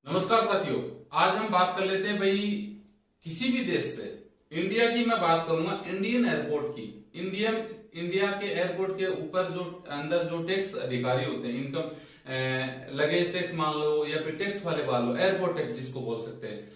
नमस्कार साथियों, आज हम बात कर लेते हैं भाई किसी भी देश से। इंडिया की मैं बात करूंगा, इंडियन एयरपोर्ट की। इंडिया के एयरपोर्ट के ऊपर जो अंदर जो टैक्स अधिकारी होते हैं, इनकम लगेज टैक्स मान लो या फिर टैक्स वाले मान लो, एयरपोर्ट टैक्स जिसको बोल सकते हैं।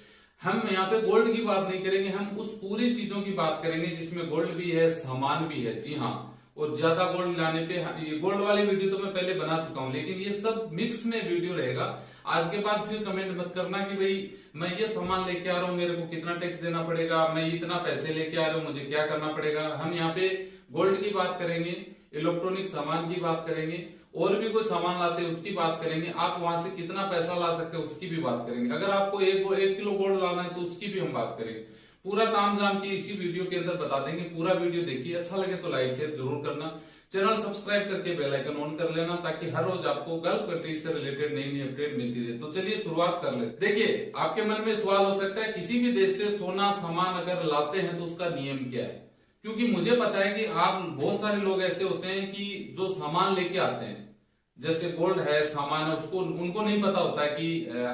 हम यहाँ पे गोल्ड की बात नहीं करेंगे, हम उस पूरी चीजों की बात करेंगे जिसमें गोल्ड भी है, सामान भी है। जी हाँ, और ज्यादा गोल्ड लाने पे ये गोल्ड वाली वीडियो तो मैं पहले बना चुका हूं, लेकिन ये सब मिक्स में वीडियो रहेगा। आज के बाद फिर कमेंट मत करना कि भाई मैं ये सामान लेके आ रहा हूँ, मेरे को कितना टैक्स देना पड़ेगा, मैं इतना पैसे लेके आ रहा हूँ, मुझे क्या करना पड़ेगा। हम यहाँ पे गोल्ड की बात करेंगे, इलेक्ट्रॉनिक सामान की बात करेंगे, और भी कोई सामान लाते हैं उसकी बात करेंगे। आप वहां से कितना पैसा ला सकते हैं उसकी भी बात करेंगे। अगर आपको एक किलो गोल्ड लाना है तो उसकी भी हम बात करेंगे। पूरा ताम झाम की इसी वीडियो के अंदर बता देंगे। पूरा वीडियो देखिए, अच्छा लगे तो लाइक शेयर जरूर करना, चैनल सब्सक्राइब करके बेल आइकन ऑन कर लेना, ताकि हर रोज आपको गल्फ कंट्री से रिलेटेड नई नई अपडेट मिलती रहे। तो चलिए शुरुआत कर लेते। देखिए, आपके मन में सवाल हो सकता है किसी भी देश से सोना सामान अगर लाते हैं तो उसका नियम क्या है। क्योंकि मुझे पता है कि आप बहुत सारे लोग ऐसे होते हैं कि जो सामान लेके आते हैं, जैसे गोल्ड है, सामान है, उसको उनको नहीं पता होता है कि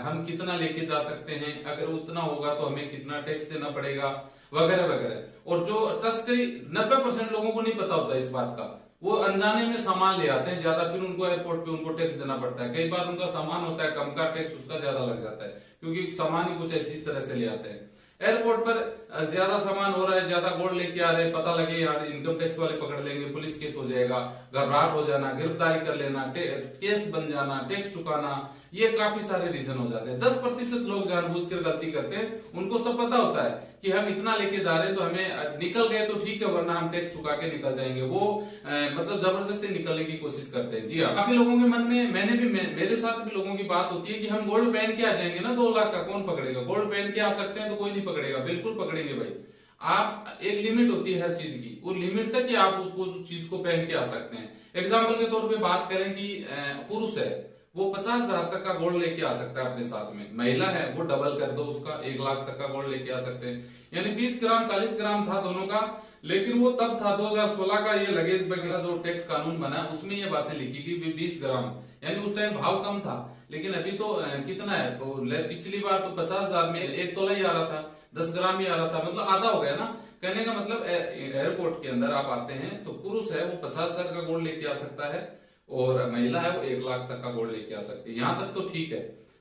हम कितना लेके जा सकते हैं, अगर उतना होगा तो हमें कितना टैक्स देना पड़ेगा, वगैरह वगैरह। और जो तस्करी 90% लोगों को नहीं पता होता इस बात का, वो अनजाने में सामान ले आते हैं ज्यादा, फिर उनको एयरपोर्ट पे उनको टैक्स देना पड़ता है। कई बार उनका सामान होता है कम का, टैक्स उसका ज्यादा लग जाता है, क्योंकि सामान ही कुछ ऐसी तरह से ले आते हैं। एयरपोर्ट पर ज्यादा सामान हो रहा है, ज्यादा गोल्ड लेके आ रहे हैं, पता लगे यार इनकम टैक्स वाले पकड़ लेंगे, पुलिस केस हो जाएगा, घबराहट हो जाना, गिरफ्तारी कर लेना, केस बन जाना, टैक्स चुकाना, ये काफी सारे रीजन हो जाते हैं। 10% लोग जानबूझकर गलती करते हैं। उनको सब पता होता है कि हम इतना लेके जा रहे हैं तो हमें निकल गए तो ठीक है, वरना हम टैक्स चुका के निकल जाएंगे। वो मतलब जबरदस्ती निकलने की कोशिश करते हैं। जी हाँ, काफी लोगों के मन में, मेरे साथ भी लोगों की बात होती है कि हम गोल्ड पहन के आ जाएंगे ना, 2 लाख का कौन पकड़ेगा। गोल्ड पहन के आ सकते हैं तो कोई नहीं पकड़ेगा। बिल्कुल पकड़ेंगे भाई। आप, एक लिमिट होती है हर चीज की, वो लिमिट तक ही आप उस चीज को पहन के आ सकते हैं। एग्जाम्पल के तौर पे बात करें कि पुरुष है, वो 50,000 तक का गोल्ड लेके आ सकता है अपने साथ में। महिला है वो डबल कर दो, उसका 1 लाख तक का गोल्ड लेके आ सकते हैं। यानी 20 ग्राम 40 ग्राम था दोनों का, लेकिन वो तब था 2016 का ये लगेज वगैरह जो टैक्स कानून बना, उसमें ये बातें लिखी कि 20 ग्राम, यानी उस टाइम भाव कम था। लेकिन अभी तो कितना है, तो पिछली बार तो 50,000 में 1 तोला ही आ रहा था, 10 ग्राम ही आ रहा था, मतलब आधा हो गया ना। कहने का मतलब एयरपोर्ट के अंदर आप आते हैं तो पुरुष है वो 50,000 का गोल्ड लेके आ सकता है, और महिला है वो 1 लाख तक का गोल्ड लेके आ सकती है। यहां तक तो ठीक है।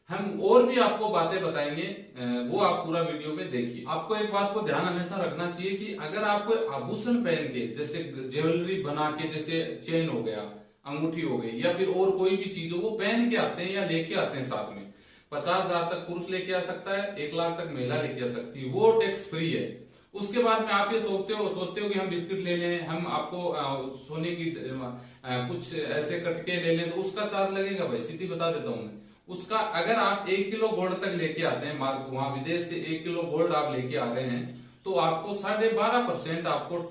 हम और भी आपको बातें बताएंगे, वो आप पूरा वीडियो में देखिए। आपको एक बात को ध्यान हमेशा रखना चाहिए कि अगर आप कोई आभूषण पहन के, जैसे ज्वेलरी बना के, जैसे चेन हो गया, अंगूठी हो गई, या फिर और कोई भी चीज हो, वो पहन के आते हैं या लेके आते हैं साथ में, 50,000 तक पुरुष लेके आ सकता है, 1 लाख तक महिला लेके आ सकती है, वो टैक्स फ्री है। उसके बाद में आप ये सोचते हो कि हम बिस्किट ले लें, हम आपको सोने की कुछ ऐसे कटके ले लें तो उसका चार्ज लगेगा भाई, सीधी बता देता हूं मैं। उसका, अगर आप 1 किलो गोल्ड तक लेके आते हैं मार्क, वहां विदेश से 1 किलो गोल्ड आप लेके आ रहे हैं, तो आपको 12.5% आपको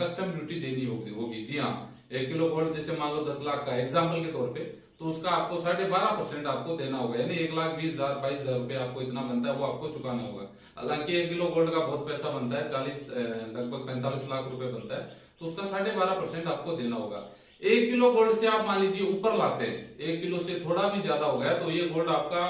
कस्टम ड्यूटी देनी होगी। जी हाँ, 1 किलो गोल्ड जैसे मान लो 10 लाख का एग्जाम्पल के तौर पे, तो उसका आपको 12.5% आपको देना होगा, यानी 1,20,000 22,000 रुपए आपको इतना बनता है, वो आपको चुकाना होगा। हालांकि 1 किलो गोल्ड का बहुत पैसा बनता है, 40 लगभग 45 लाख रुपए बनता है, तो उसका 12.5% आपको देना होगा। 1 किलो गोल्ड से आप मान लीजिए ऊपर लाते हैं, 1 किलो से थोड़ा भी ज्यादा हो गया, तो ये गोल्ड आपका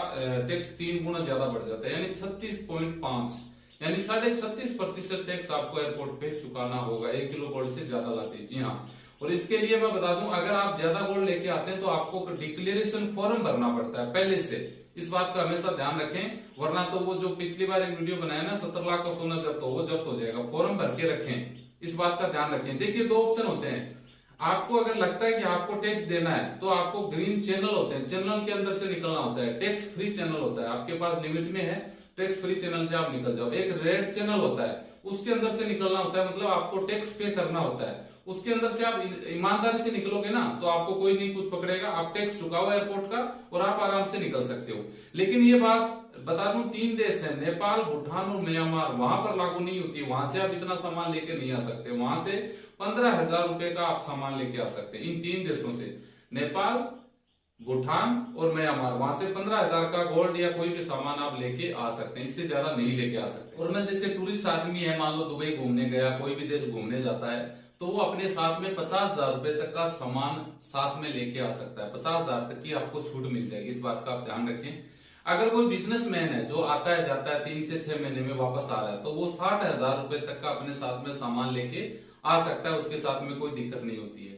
टैक्स 3 गुना ज्यादा बढ़ जाता है, यानी 36.5, यानी 36.5% टैक्स आपको एयरपोर्ट पे चुकाना होगा 1 किलो गोल्ड से ज्यादा लाते हैं। जी हाँ, और इसके लिए मैं बता दूं, अगर आप ज्यादा गोल्ड लेके आते हैं तो आपको डिक्लेरेशन फॉर्म भरना पड़ता है पहले से। इस बात का हमेशा ध्यान रखें, वरना तो वो जो पिछली बार एक वीडियो बनाया ना, 70 लाख का सोना जब्त हो जाएगा। फॉर्म भर के रखें, इस बात का ध्यान रखें। देखिए, 2 ऑप्शन होते हैं। आपको अगर लगता है कि आपको टैक्स देना है तो आपको ग्रीन चैनल होते हैं, चैनल के अंदर से निकलना होता है। टैक्स फ्री चैनल होता है, आपके पास लिमिट में है, टैक्स फ्री चैनल से आप निकल जाओ। एक रेड चैनल होता है, उसके अंदर से निकलना होता है, मतलब आपको टैक्स पे करना होता है। उसके अंदर से आप ईमानदारी से निकलोगे ना, तो आपको कोई नहीं कुछ पकड़ेगा, आप टैक्स चुकाओ एयरपोर्ट का और आप आराम से निकल सकते हो। लेकिन ये बात बता दूं, 3 देश हैं, नेपाल, भूटान और म्यांमार, वहां पर लागू नहीं होती। वहां से आप इतना सामान लेके नहीं आ सकते। वहां से 15,000 रुपए का आप सामान लेके आ सकते हैं। इन 3 देशों से, नेपाल, भूटान और म्यांमार, वहां से 15,000 का गोल्ड या कोई भी सामान आप लेके आ सकते हैं, इससे ज्यादा नहीं लेके आ सकते। और मैं जैसे टूरिस्ट आदमी है, मान लो दुबई घूमने गया, कोई भी देश घूमने जाता है, तो वो अपने साथ में 50,000 रुपए तक का सामान साथ में लेके आ सकता है। 50,000 तक की आपको छूट मिल जाएगी, इस बात का आप ध्यान रखें। अगर कोई बिजनेसमैन है जो आता है जाता है 3 से 6 महीने में वापस आ रहा है, तो वो 60,000 रुपए तक का अपने साथ में सामान लेके आ सकता है, उसके साथ में कोई दिक्कत नहीं होती है।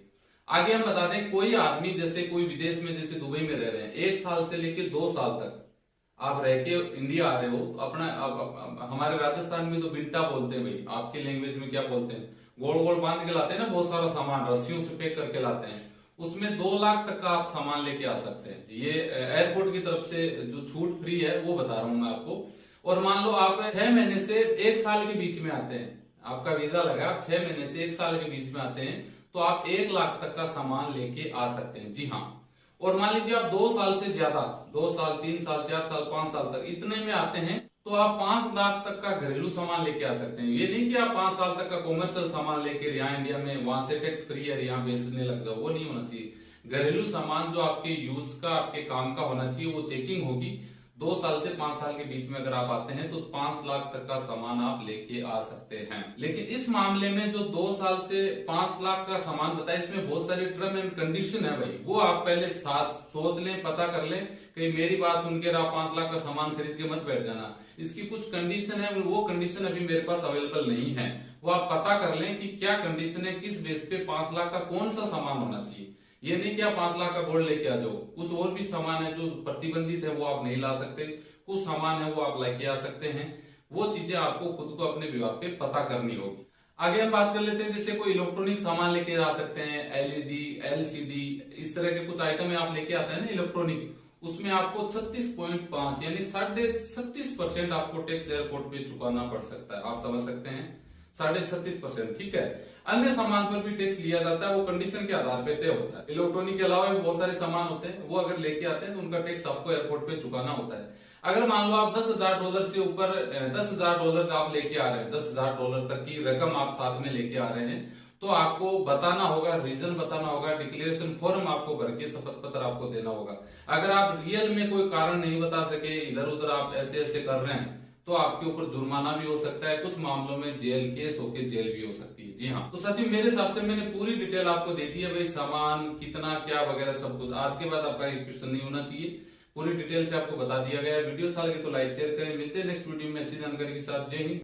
आगे हम बता दें, कोई आदमी जैसे कोई विदेश में जैसे दुबई में रह रहे हैं, 1 साल से लेके 2 साल तक आप रह के इंडिया आ रहे हो, तो अपना हमारे राजस्थान में तो बिंटा बोलते हैं भाई, आपके लैंग्वेज में क्या बोलते हैं, गोल गोल बांध के लाते हैं ना, बहुत सारा सामान रस्सियों से पैक करके लाते हैं, उसमें 2 लाख तक का आप सामान लेके आ सकते हैं। ये एयरपोर्ट की तरफ से जो छूट फ्री है वो बता रहा हूं मैं आपको। और मान लो आप 6 महीने से 1 साल के बीच में आते हैं, आपका वीजा लगा, आप 6 महीने से 1 साल के बीच में आते हैं, तो आप 1 लाख तक का सामान लेके आ सकते हैं। जी हाँ। और मान लीजिए आप 2 साल से ज्यादा, 2 साल 3 साल 4 साल 5 साल तक इतने में आते हैं, तो आप 5 लाख तक का घरेलू सामान लेके आ सकते हैं। ये नहीं कि आप 5 साल तक का कॉमर्शियल सामान लेके यहाँ इंडिया में वहां से टैक्स फ्री है यहाँ बेचने लग जाओ, वो नहीं होना चाहिए। घरेलू सामान जो आपके यूज का, आपके काम का होना चाहिए, वो चेकिंग होगी। 2 साल से 5 साल के बीच में अगर आप आते हैं तो 5 लाख तक का सामान आप लेके आ सकते हैं। लेकिन इस मामले में जो 2 साल से 5 लाख का सामान बताया, इसमें बहुत सारी टर्म एंड कंडीशन है भाई, वो आप पहले साथ सोच लें, पता कर लें कि मेरी बात सुनकर आप 5 लाख का सामान खरीद के मत बैठ जाना। इसकी कुछ कंडीशन है, वो कंडीशन अभी मेरे पास अवेलेबल नहीं है, वो आप पता कर लें कि क्या कंडीशन है, किस बेस पे 5 लाख का कौन सा सामान होना चाहिए। ये नहीं कि आप 5 लाख का गोल्ड लेके आ जाओ, कुछ और भी सामान है जो प्रतिबंधित है वो आप नहीं ला सकते, कुछ सामान है वो आप लेके आ सकते हैं। वो चीजें आपको खुद को अपने विभाग पे पता करनी होगी। आगे हम बात कर लेते हैं, जैसे कोई इलेक्ट्रॉनिक सामान लेके आ सकते हैं, एलईडी, एलसीडी, इस तरह के कुछ आइटम आप लेके आते हैं ना इलेक्ट्रॉनिक, उसमें आपको 36.5 यानी 36.5% आपको टैक्स एयरपोर्ट पे चुकाना पड़ सकता है। आप समझ सकते हैं, 36.5%। ठीक है। अन्य सामान पर भी टैक्स लिया जाता है, वो कंडीशन के आधार पे तय होता है। इलेक्ट्रॉनिक के अलावा बहुत सारे सामान होते हैं, वो अगर लेके आते हैं तो उनका टैक्स आपको एयरपोर्ट पे चुकाना होता है। अगर मान लो आप $10,000 से ऊपर, $10,000 का आप लेके आ रहे हैं, $10,000 तक की रकम आप साथ में लेके आ रहे हैं, तो आपको बताना होगा, रीजन बताना होगा, डिक्लेरेशन फॉर्म आपको भर के शपथ पत्र आपको देना होगा। अगर आप रियल में कोई कारण नहीं बता सके, इधर उधर आप ऐसे ऐसे कर रहे हैं, तो आपके ऊपर जुर्माना भी हो सकता है, कुछ मामलों में जेल केस होके जेल भी हो सकती है। जी हाँ। तो साथियों, मेरे हिसाब से मैंने पूरी डिटेल आपको दे दी है भाई, सामान कितना क्या वगैरह सब कुछ। आज के बाद आपका एक क्वेश्चन नहीं होना चाहिए, पूरी डिटेल से आपको बता दिया गया है। वीडियो अच्छा लगे तो लाइक शेयर करें। मिलते हैं नेक्स्ट वीडियो में अच्छी जानकारी के साथ। जय हिंद।